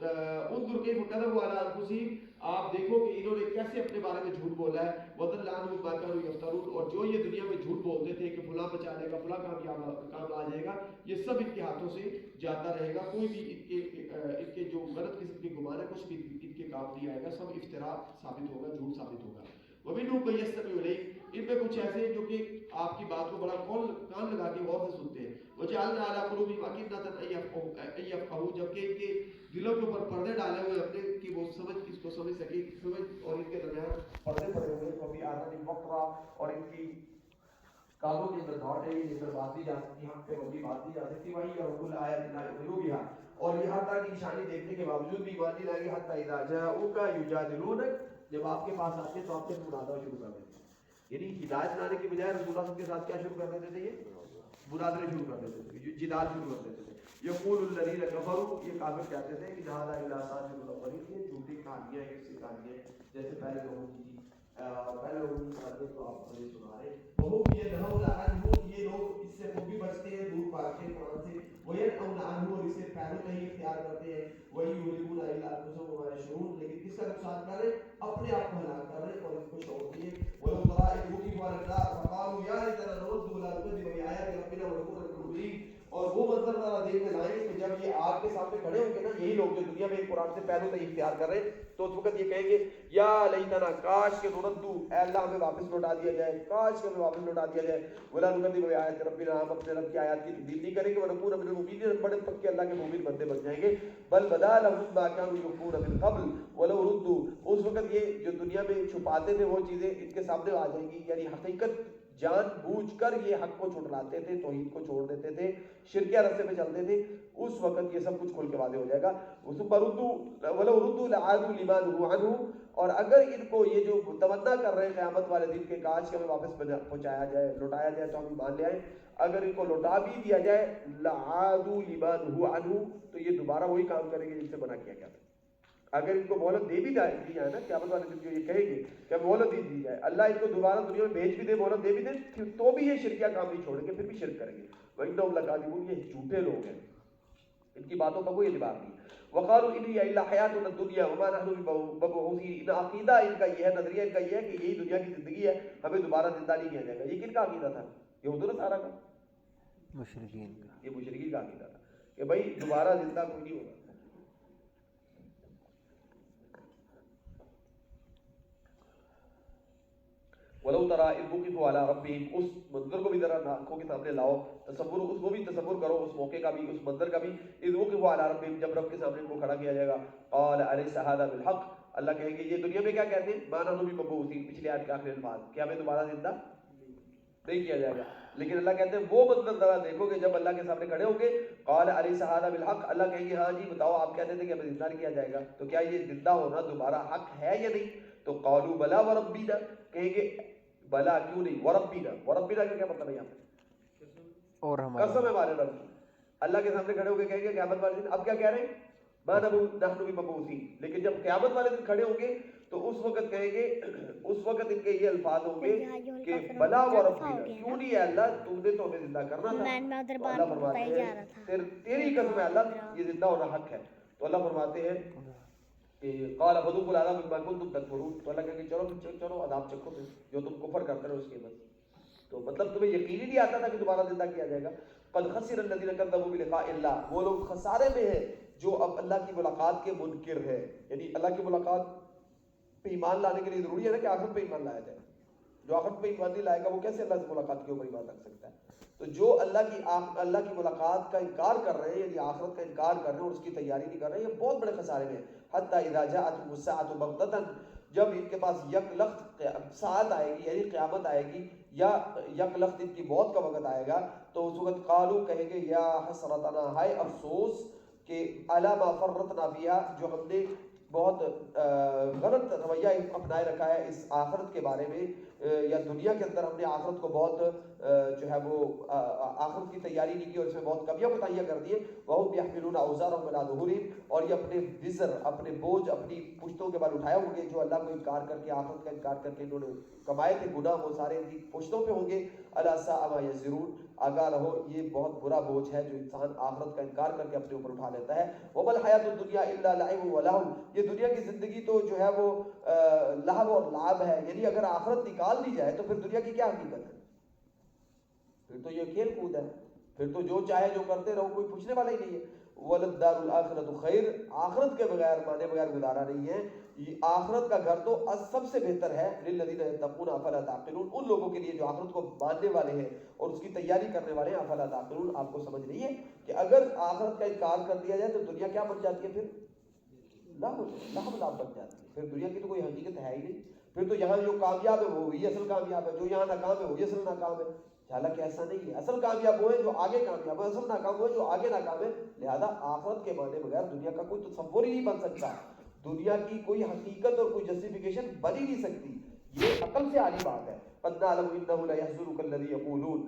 انظر کیف کذبوا علی انفسہم، آپ دیکھو کہ انہوں نے کیسے اپنے بارے میں جھوٹ بولا ہے، وضل عنہم ما کانوا یفترون، اور جو یہ دنیا میں جھوٹ بولتے تھے کہ فلاں بچا لے گا، فلاں کام آ جائے گا، یہ سب ان کے ہاتھوں سے جاتا رہے گا، کوئی بھی ان کے جو غلط قسم کے گمان ہے کچھ بھی ان کے کام نہیں آئے گا، سب افتراء ثابت ہوگا، جھوٹ ثابت ہوگا۔ ومنهم من يستمع إليك، ان میں کچھ ایسے ہیں جو کہ آپ کی بات کو بڑا کان لگا کے غور سے سنتے ہیں، وجعلنا على قلوبهم أكنة أن يفقهوا، جبکہ ان کے دلوں کے اوپر پردے ڈالے ہوئے اپنے کہ وہ سمجھ اس کو سمجھ سکے، سمجھ، اور ان کے درمیان پردے پڑے ہوئے ہیں، وفي آذانهم وقرا، اور ان کی کانوں کے اندر دھاڑ ہے، جس پر بات دی جا سکتی ہے، ہم پہ وہی بات دی جا سکتی، وہی رب الآیات لا یؤمنون بها، اور یہاں تک نشانی دیکھنے کے باوجود بھی ایمان نہیں لائیں گے، حتی اذا جاؤک یجادلونک، جب آپ کے پاس آتے ہیں تو آپ سے مناظرہ شروع کر دیتے ہیں، یعنی ہدایت لانے کے بجائے رسول اللہ کے ساتھ کیا شروع کر دیتے تھے، یہ مناظرے شروع کر دیتے تھے، جدال شروع کر دیتے تھے۔ یقول الذین کفروا، یہ کافر کہتے تھے کہ ھذا الا اساطیر الاولین، یہ جھوٹی کہانیاں ہیں، کسی کہانیاں ہیں جیسے پہلے لوگوں کی تھی، پہلے لوگوں کی کہانیاں تو آپ ہمیں سنا رہے ہیں، وہم ینہون عنہ، یہ لوگ اس سے بھی بچتے ہیں، دور بھاگتے ہیں قرآن سے، وینہون عنہ، اور اسے پہلو نہیں اختیار کرتے ہیں، ویہلکون الا انفسہم وما یشعرون، لیکن کس کا نقصان کر رہے ہیں، اپنے آپ کو ہلاک کر رہے ہیں اور ان کو شعور نہیں ہے۔ وَلَوْ تَرَىٰ إِذْ وُقِفُوا عَلَى النَّارِ فَقَالُوا يَا لَيْتَنَا نُرَدُّ وَلَا نُكَذِّبَ بِآيَاتِ رَبِّنَا وَنَكُونَ مِنَ الْمُؤْمِنِينَ، اور وہ منظر ذرا دیکھ میں لائیں کہ جب یہ آگ کے سامنے کھڑے ہوں گے نا، یہی لوگ جو دنیا میں قرآن سے پہلو نہیں اختیار کر رہے، تو اس وقت یہ کہیں گے یا لیتنا، کاش کہ نردو، اے اللہ ہمیں واپس لوٹا دیا جائے، کاش کہ ہمیں واپس لوٹا دیا جائے، ولا نکذب بآیات ربنا، ہم اپنے رب کی آیات کی تکذیب نہیں کریں گے، ونکون من المؤمنین، بڑے پکے اللہ کے مومن بندے بن جائیں گے، بل بدا لهم ما كانوا يخفون من قبل ولو ردوا، اس وقت یہ جو دنیا میں چھپاتے تھے وہ چیزیں ان کے سامنے آ جائیں گی، یعنی حقیقت جان بوجھ کر یہ حق کو چھٹلاتے تھے، توحید کو چھوڑ دیتے تھے، شرکیہ رستے پہ چلتے تھے، اس وقت یہ سب کچھ کھل کے واضح ہو جائے گا۔ وَلَوْ رُدُّوا لَعَادُوا لِمَا نُهُوا عَنْهُ، اور اگر ان کو یہ جو تمنا کر رہے ہیں قیامت والے دن کے کاش کہ ہمیں واپس پہنچایا جائے، لوٹایا جائے تو ہم ایمان لے آئیں، اگر ان کو لوٹا بھی دیا جائے لَعَادُوا لِمَا نُهُوا عَنْهُ، تو یہ دوبارہ وہی کام کریں گے جن سے منع کیا گیا تھا۔ اگر ان کو مہلت دے بھی دی جائے نا، قیامت والے دن جو یہ کہیں گے کہ مہلت دی جائے، اللہ ان کو دوبارہ دنیا میں بھیج بھی دے، مہلت دے بھی دے، تو بھی یہ شرکیہ کام نہیں چھوڑیں گے، پھر بھی شرک کریں گے۔ وَإِنَّهُمْ لَكَاذِبُونَ، یہ جھوٹے لوگ ہیں، ان کی باتوں کا کوئی اعتبار نہیں۔ وَقَالُوا إِنْ هِيَ إِلَّا حَيَاتُنَا الدُّنْيَا وَمَا نَحْنُ بِمَبْعُوثِينَ، ان عقیدہ ان کا یہ ہے، نظریہ ان کا یہ ہے کہ یہی دنیا کی زندگی ہے، ہمیں دوبارہ زندہ نہیں کیا جائے گا۔ یہ کن کا عقیدہ تھا؟ یہود و نصارہ کا، مشرکین کا، یہ مشرکین کا عقیدہ تھا کہ بھائی دوبارہ زندہ کوئی نہیں ہوگا۔ وَلَوْ تَرَىٰ إِذْ وُقِفُوا عَلَىٰ رَبِّهِمْ، اس منظر کو بھی ذرا آنکھوں کے سامنے لاؤ، تصور، اس کو بھی تصور کرو، اس موقع کا بھی، اس منظر کا بھی۔ إِذْ وُقِفُوا عَلَىٰ رَبِّهِمْ، جب رب کے سامنے ان کو کھڑا کیا جائے گا، قَالَ أَلَيْسَ هَٰذَا بِالْحَقِّ، اللہ کہیں گے یہ دنیا میں کیا کہتے ہیں، مَا نَحْنُ بِمَبْعُوثِينَ، پچھلے آیت کے آخری الفاظ، کیا ہمیں دوبارہ زندہ نہیں کیا جائے گا، لیکن اللہ کہتے ہیں وہ منظر ذرا دیکھو گے جب اللہ کے سامنے کھڑے ہوں گے، قال أليس هذا بالحق، اللہ کہیں گے ہاں جی بتاؤ آپ کہتے تھے کہ ہمیں زندہ نہیں کیا جائے گا، تو کیا یہ زندہ ہونا دوبارہ حق ہے یا نہیں؟ تو قالوا بلا وربنا، کہیں گے بلا کیوں نہیں، وربنا، وربنا کا کیا مطلب ہے یہاں پہ، اور قسم ہے ہمارے رب کی، اللہ کے سامنے کھڑے ہو کے کہیں گے قیامت والے دن، اب کیا کہہ رہے ہیں ما نحن بمبعوثین، لیکن جب قیامت والے دن کھڑے ہوں گے تو اس وقت کہیں گے، اس وقت ان کے یہ الفاظ ہوں گے کہ بلا وربنا، کیوں نہیں ہے اللہ، تم نے تو ہمیں زندہ کرنا تھا، تو اللہ فرماتے ہیں تیری قسم ہے اللہ، یہ زندہ ہونا حق ہے، تو اللہ فرماتے ہیں کہ قال فذوقوا العذاب بما كنتم تكفرون، تو اللہ کہتے ہیں چلو عذاب چکھو جو تم کفر کرتے رہو اس کے بعد، تو مطلب تمہیں یقین ہی نہیں آتا تھا کہ دوبارہ زندہ کیا جائے گا۔ قد خسر الذين كذبوا بلقاء الله، وہ لوگ خسارے میں ہیں جو اب اللہ کی ملاقات کے منکر ہے، یعنی اللہ کی ملاقات پہ ایمان لانے کے لیے ضروری ہے نا کہ آخرت پہ ایمان لایا جائے، جو آخرت پہ ایمان نہیں لائے گا وہ کیسے اللہ سے ملاقات کے اوپر ایمان رکھ سکتا ہے؟ تو جو اللہ کی ملاقات کا انکار کر رہے ہیں، یعنی آخرت کا انکار کر رہے ہیں اور اس کی تیاری نہیں کر رہے ہیں، یہ بہت بڑے خسارے میں ہیں۔ حتی اذا جاءتهم الساعة بغتة، جب ان کے پاس یک لخت ساعت آئے گی، یعنی قیامت آئے گی، یا یک لخت ان کی موت کا وقت آئے گا، تو اس وقت قالوا کہیں گے یا حسرتنا، ہائے افسوس کہ علی ما فرطنا فیہا، جو ہم نے بہت غلط رویہ اپنائے رکھا ہے اس آخرت کے بارے میں، یا دنیا کے اندر ہم نے آخرت کو بہت جو ہے وہ آخرت کی تیاری نہیں کی اور اس میں بہت کمیاں کوتاہیاں کر دی ہیں. وَهُمْ يَحْمِلُونَ أَوْزَارَهُمْ عَلَىٰ ظُهُورِهِمْ, اور یہ اپنے وزر, اپنے بوجھ اپنی پشتوں کے بل اٹھائے ہوں گے جو اللہ کو انکار کر کے, آخرت کا انکار کر کے انہوں نے کمائے تھے گناہ, وہ سارے ان کی پشتوں پہ ہوں گے. أَلَا سَاءَ مَا يَزِرُونَ, آگاہ رہو یہ بہت برا بوجھ ہے جو انسان آخرت کا انکار کر کے اپنے اوپر اٹھا لیتا ہے. وَمَا الْحَيَاةُ الدُّنْيَا إِلَّا لَعِبٌ وَلَهْوٌ, یہ دنیا کی زندگی تو جو ہے وہ لہو اور لعب ہے. یعنی اگر آخرت نکال دی جائے تو پھر دنیا کی کیا حقیقت ہے؟ پھر تو یہ کھیل کود ہے, پھر تو جو چاہے جو کرتے رہو, کوئی پوچھنے والا ہی نہیں ہے. وَلَلدَّارُ الْآخِرَةُ خَيْرٌ, آخرت کے بغیر مانے بغیر گزارا نہیں ہے. یہ آخرت کا گھر تو سب سے بہتر ہے لِلَّذِينَ يَتَّقُونَ أَفَلَا تَعْقِلُونَ, ان لوگوں کے لیے جو آخرت کو ماننے والے ہیں اور اس کی تیاری کرنے والے ہیں. أَفَلَا تَعْقِلُونَ, آپ کو سمجھ نہیں ہے کہ اگر آخرت کا انکار کر دیا جائے تو دنیا کیا بن جاتی ہے؟ پھر لہو بن جاتی ہے. پھر دنیا کی تو کوئی حقیقت ہے ہی نہیں. پھر تو یہاں جو کامیاب ہے وہی اصل کامیاب ہے, جو یہاں ناکام ہے وہی اصل ناکام ہے. حالانکہ ایسا نہیں ہے, اصل کامیاب وہ ہے جو آگے کامیاب ہے, اصل ناکام وہ ہے جو آگے ناکام ہے. لہذا آخرت کے معنی بغیر دنیا کا کوئی تصور ہی نہیں بن سکتا. دنیا کی کوئی حقیقت اور کوئی جسٹیفیکیشن بن ہی نہیں سکتی. یہ عقل سے عالی بات ہے. قَدْ نَعْلَمُ إِنَّهُ لَيَحْزُنُكَ الَّذِي يَقُولُونَ,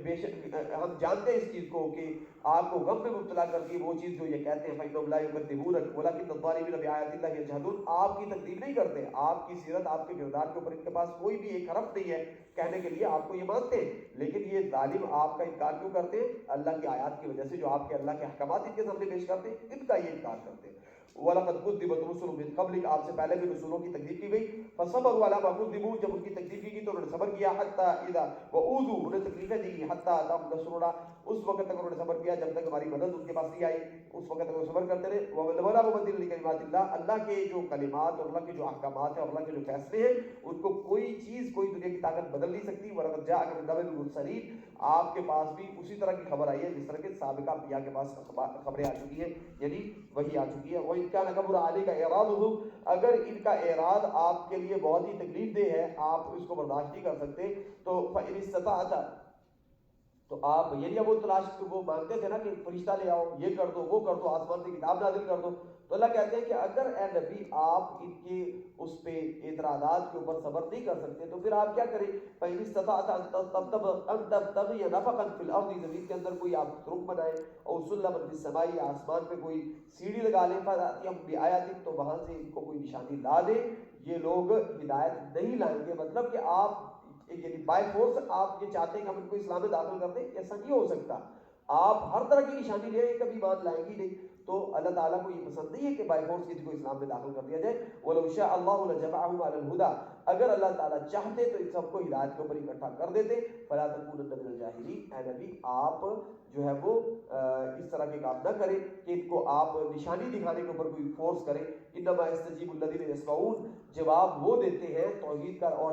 بے شک ہم جانتے ہیں اس چیز کو کہ آپ کو غم میں مبتلا کرتی ہے وہ چیز جو یہ کہتے ہیں. فَإِنَّهُمْ لَا يُكَذِّبُونَكَ وَلَكِنَّ الظَّالِمِينَ بِآيَاتِ اللَّهِ يَجْحَدُونَ, آپ کی تکذیب نہیں کرتے, آپ کی سیرت, آپ کے کردار کے اوپر ان کے پاس کوئی بھی ایک حرف نہیں ہے کہنے کے لیے, آپ کو یہ مانتے ہیں. لیکن یہ ظالم آپ کا انکار کیوں کرتے ہیں؟ اللہ کی آیات کی وجہ سے, جو آپ کے اللہ کے احکامات ان کے سامنے پیش کرتے ہیں, ان کا یہ انکار کرتے ہیں. وَلَقَدْ كُذِّبَتْ رُسُلٌ مِّن قَبْلِكَ, آپ سے پہلے بھی رسولوں کی تکذیب کی گئی. فَصَبَرُوا عَلَىٰ مَا كُذِّبُوا, جب ان کی تکذیب کی گئی تو انہوں نے صبر کیا. حَتَّىٰ إِذَا وَأُوذُوا, انہیں تکلیفیں دی. حَتَّىٰ أَتَاهُمْ نَصْرُنَا, اس وقت تک انہوں نے صبر کیا جب تک ہماری مدد ان کے پاس نہیں آئی, اس وقت تک وہ صبر کرتے رہے. وَلَا مُبَدِّلَ لِكَلِمَاتِ اللَّهِ, اللہ کے جو کلمات اور اللہ کے جو احکامات ہیں اور اللہ کے جو فیصلے ہیں ان کو کوئی چیز, کوئی دنیا کی طاقت بدل نہیں سکتی. وَلَقَدْ جَاءَكَ مِن نَبَإِ الْمُرْسَلِينَ, آپ کے پاس بھی اسی طرح کی خبر آئی ہے جس طرح کے سابقہ انبیاء کے پاس خبریں آ چکی ہیں, یعنی وہی آ چکی ہے. وَإِن كَانَ كَبُرَ عَلَيْكَ إِعْرَاضُهُمْ, اگر ان کا اعراض آپ کے لیے بہت ہی تکلیف دہ ہے, آپ اس کو برداشت نہیں کر سکتے, تو فَإِنِ اسْتَطَعْتَ, تو آپ, یعنی اب وہ تلاش, وہ مانگتے تھے نا کہ فرشتہ لے آؤ, یہ کر دو, وہ کر دو, آسمان سے کتاب نازل کر دو. تو اللہ کہتے ہیں کہ اگر اے نبی آپ ان کے اس پہ اعتراضات کے اوپر صبر نہیں کر سکتے تو پھر آپ کیا کریں؟ فَإِنِ اسْتَطَعْتَ أَن تَبْتَغِيَ نَفَقًا فِي الْأَرْضِ, زمین کے اندر کوئی آپ ترک بنائیں, اور سُلَّمًا فِي السَّمَاءِ, آسمان پہ کوئی سیڑھی لگا لیں. فَأْتِيَهُم بِآيَاتٍ, تو وہاں سے ان کو کوئی نشانی لا دیں. یہ لوگ ہدایت نہیں لائیں گے, مطلب کہ آپ یعنی بائی فورس آپ یہ چاہتے ہیں کہ ہم ان کو اسلام میں داخل کر دیں, ایسا نہیں ہو سکتا. آپ ہر طرح کی نشانی لے آئیں, کبھی بات لائیں گی نہیں. تو اللہ تعالیٰ کو یہ پسند نہیں ہے کہ بائی فورس کسی کو اسلام میں داخل کر دیا جائے. وَلَوْ شَاءَ اللَّهُ لَجَمَعَهُمْ عَلَى الْهُدَىٰ, اگر اللہ تعالیٰ چاہتے تو ان سب کو ہدایت کے اوپر اکٹھا کر دیتے. فَلَا تَكُونَنَّ مِنَ الْجَاهِلِينَ, اے نبی آپ جو ہے وہ اس طرح کے کام نہ کریں کہ ان کو آپ نشانی دکھانے کے اوپر کوئی فورس کریں. انما يستجيب الذين يسمعون, جواب وہ دیتے ہیں توحید کا اور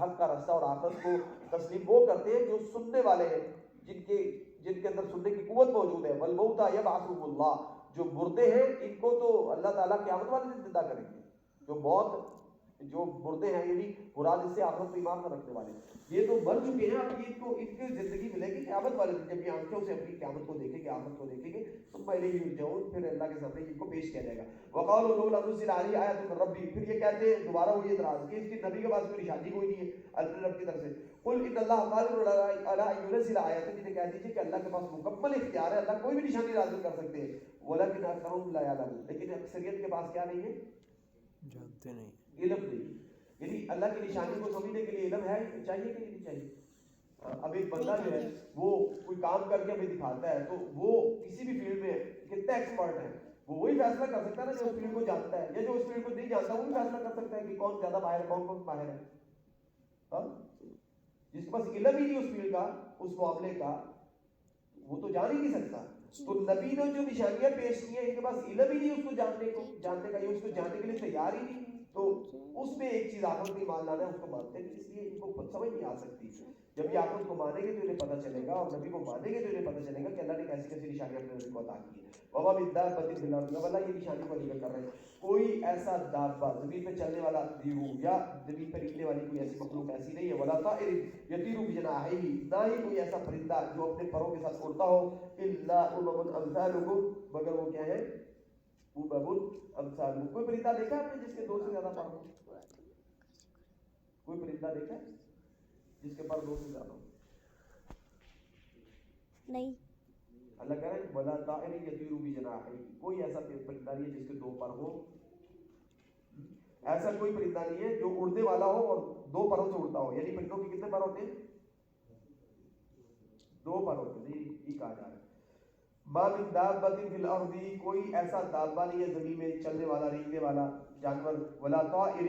حق کا راستہ اور آخرت کو تسلیم وہ کرتے ہیں جو سننے والے ہیں, جن کے اندر سننے کی قوت موجود ہے. والموتى يبعثهم الله, جو مردے ہیں ان کو تو اللہ تعالیٰ قیامت والے دن زندہ کریں گے. جو مردے ہیں, یعنی مراد اس سے آخرت پر ایمان نہ رکھنے والے, یہ تو مر چکے ہیں, اب ان کی زندگی ملے گی قیامت والے دن, جب یہ آنکھوں سے اپنی قیامت کو دیکھیں گے, آخرت کو دیکھیں گے. ثم الیہ یرجعون, پھر اللہ کے سامنے ان کو پیش کیا جائے گا. وقالوا لولا نزل علیہ آیۃ من ربی, پھر یہ کہتے ہیں دوبارہ وہی اعتراض کہ اس کی نبی کے پاس کوئی نشانی کوئی نہیں ہے اللہ رب کی طرف سے. قل ان اللہ قادر علی ان ينزل آیات, انہیں کہہ دیجیے کہ اللہ کے پاس مکمل اختیار ہے, اللہ کوئی بھی نشانی نازل کر سکتے ہیں. ولکن اکثرهم لا يعلمون, لیکن اکثریت کے پاس کیا نہیں ہے؟ جانتے نہیں, علم نہیں. یعنی اللہ کی نشانی کو سمجھنے کے لیے علم ہے, چاہیے کہ نہیں چاہیے؟ اب ایک بندہ جو ہے وہ کوئی کام کر کے ہمیں دکھاتا ہے, تو وہ کسی بھی فیلڈ میں کتنا ایکسپرٹ ہے, وہ وہی فیصلہ کر سکتا ہے نا جو اس فیلڈ کو جانتا ہے, یا جو اس فیلڈ کو نہیں جانتا وہی فیصلہ کر سکتا ہے کہ کون زیادہ ماہر ہے, کون ماہر ہے. جس کے پاس علم ہی نہیں اس فیلڈ کا, اس معاملے کا, وہ تو جان ہی نہیں سکتا. تو نبی نے جو نشانیاں پیش کی ہیں, ان کے پاس علم ہی نہیں اس کو جاننے کا, یہ اس کو جاننے کے لیے تیار ہی نہیں. تو اس میں ایک چیز آخرت کی مان لانا ہے, اس کو مانتے ہیں, اس لیے ان کو سمجھ نہیں آ سکتی. جب یہ آخرت کو مانیں گے تو انہیں پتہ چلے گا, اور نبی کو مانیں گے تو انہیں پتہ چلے گا کہ اللہ نے کیسی کیسی نشانیاں اپنے نبی کو عطا کی ہیں. وما من دابۃ فی الارض, اللہ یہ نشانی کو ذکر کر رہے ہیں, کوئی ایسا دابہ زمین پہ چلنے والا دیو یا زمین پہ نکلنے والی کوئی ایسی مخلوق ایسی نہیں ہے. ولا طائر یطیر بجناحیہ, نہ ہی کوئی ایسا پرندہ جو اپنے پروں کے ساتھ اڑتا ہو. الا امم امثالکم, مگر وہ کیا ہے؟ امم امثالکم. کوئی پرندہ دیکھا آپ نے جس کے دو سے زیادہ پر ہو؟ کوئی پرندہ دیکھا ہے جس کے پر دو سے زیادہ ہو؟ نہیں. اللہ کہہ رہے ہیں وَلَا طَائِرٍ يَطِيرُ بِجَنَاحَيْهِ، کوئی ایسا پرندہ نہیں ہے جس کے دو پر ہو. ایسا کوئی پرندہ نہیں ہے جو اڑنے والا ہو اور دو پروں سے اڑتا ہو. یعنی پرندوں کے کتنے پر ہوتے ہیں؟ دو پر ہوتے ہیں. یہ کہا جا رہا ہے مَا مِن دَابَّةٍ فِي الْأَرْضِ، کوئی ایسا دابہ نہیں ہے زمین میں چلنے والا رینگنے والا جانور. وَلَا طَائِرٍ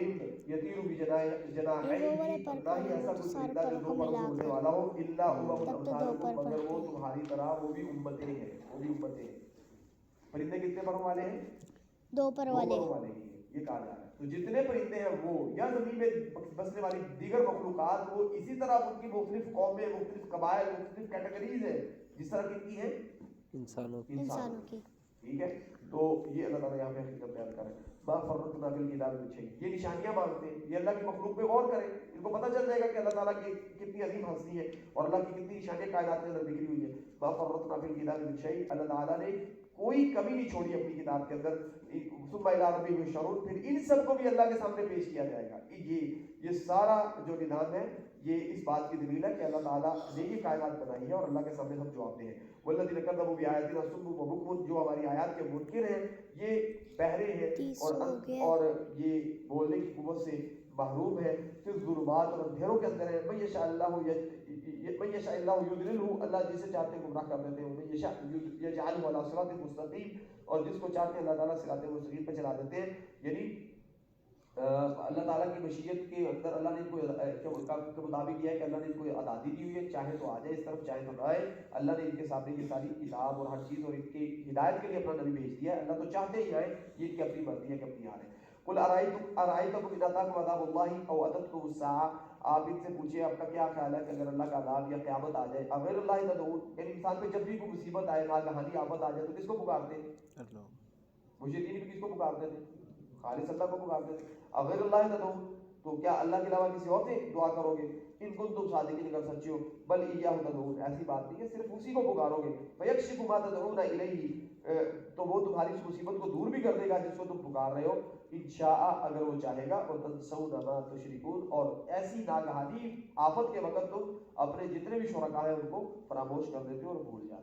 يَطِيرُ بِجَنَاحَيْهِ، نہ ہی ایسا کوئی پرندہ جو دو پروں سے اڑنے والا ہو. إِلَّا أُمَمٌ أَمْثَالُكُم، مگر وہ تمہاری طرح وہ بھی امتیں ہیں. وہ بھی امتیں ہیں. پرندے کتنے پروں والے ہیں؟ دو پر والے. والے ہی ہیں. یہ کہا جا رہا ہے تو جتنے پرندے ہیں وہ یا زمین میں بسنے والی دیگر مخلوقات وہ اسی طرح ان کی مختلف قومیں، مختلف قبائل، مختلف کیٹیگریز ہیں جس طرح کی ہیں انسانوں انسانوں کی. ٹھیک ہے. تو یہ اللہ تعالیٰ یہاں پہ حقیقت بیان کر رہے ہیں. ما فرطنا فی الکتاب من شیء، یہ نشانیاں مانگتے ہیں. یہ اللہ کی مخلوق پہ غور کریں، ان کو پتہ چل جائے گا کہ اللہ تعالیٰ کی کتنی عظیم ہستی ہے اور اللہ کی کتنی نشانیاں کائنات کے اندر بکھری ہوئی ہیں. ما فرطنا فی الکتاب من شیء، اللہ تعالیٰ نے کوئی کمی نہیں چھوڑی اپنی کتاب کے اندر. ثم الی ربہم یحشرون، پھر ان سب کو بھی اللہ کے سامنے پیش کیا جائے گا. یہ سارا جو نظام ہے یہ اس بات کی دلیل ہے کہ اللہ تعالیٰ نے یہ کائنات بنائی ہے اور اللہ کے سامنے ہم جواب دیں. والذین کذبوا بآیاتنا صم وبکم، جو ہماری آیات کے منکر ہیں یہ بہرے ہیں اور یہ بولنے کی قوت سے محروم ہے. پھر ظلمات اور اندھیروں کے اندر ہے. من یشاء اللہ یضللہ، اللہ جسے چاہتے ہیں گمراہ کر دیتے ہیں. من یشاء یجعلہ علی صراط مستقیم، اور جس کو چاہتے ہیں اللہ تعالیٰ صراط مستقیم پہ چلا دیتے ہیں. یعنی اللہ تعالیٰ کی مشیت کے اندر اللہ نے ان کو کے مطابق یہ ہے کہ اللہ نے ان کو آزادی دی ہوئی ہے، چاہے تو آ جائے اس طرف چاہے تو نہ آئے. اللہ نے ان کے سامنے یہ ساری کتاب اور ہر چیز اور ان کی ہدایت کے لیے اپنا نبی بھیج دیا ہے. اللہ تو چاہتے ہی آئے، یہ ان کی اپنی مرضی ہے کہ اپنی آ رہے. قل ارائیتکم ان اتاکم عذاب اللہ او اتتکم الساعۃ، آپ ان سے پوچھیں آپ کا کیا خیال ہے کہ اگر اللہ کا عذاب یا قیامت آ جائے. اغیر اللہ تدعون، یعنی انسان پہ جب بھی کوئی مصیبت آئے، ناگہانی آفت آ جائے تو کس کو پکارتے ہیں؟ اللہ. مشرکین بھی کس کو پکارتے تھے؟ خالص اللہ کو پکارتے تھے. اغیر اللہ تدعون، تو کیا اللہ کے علاوہ کسی اور سے دعا کرو گے؟ ان کنتم صادقین، اگر سچے ہو. بل ایاہ تدعون، ایسی بات نہیں ہے، صرف اسی کو پکارو گے. فیکشف ما تدعون الیہ، تو وہ تمہاری اس مصیبت کو دور بھی کر دے گا جس کو تم پکار رہے ہو. انشاء، اگر وہ چاہے گا. وتنسون ما تشرکون، اور ایسی ناگہانی آفت کے وقت تم اپنے جتنے بھی شرکاء ہیں ان کو فراموش کر دیتے ہو اور بھول جاتے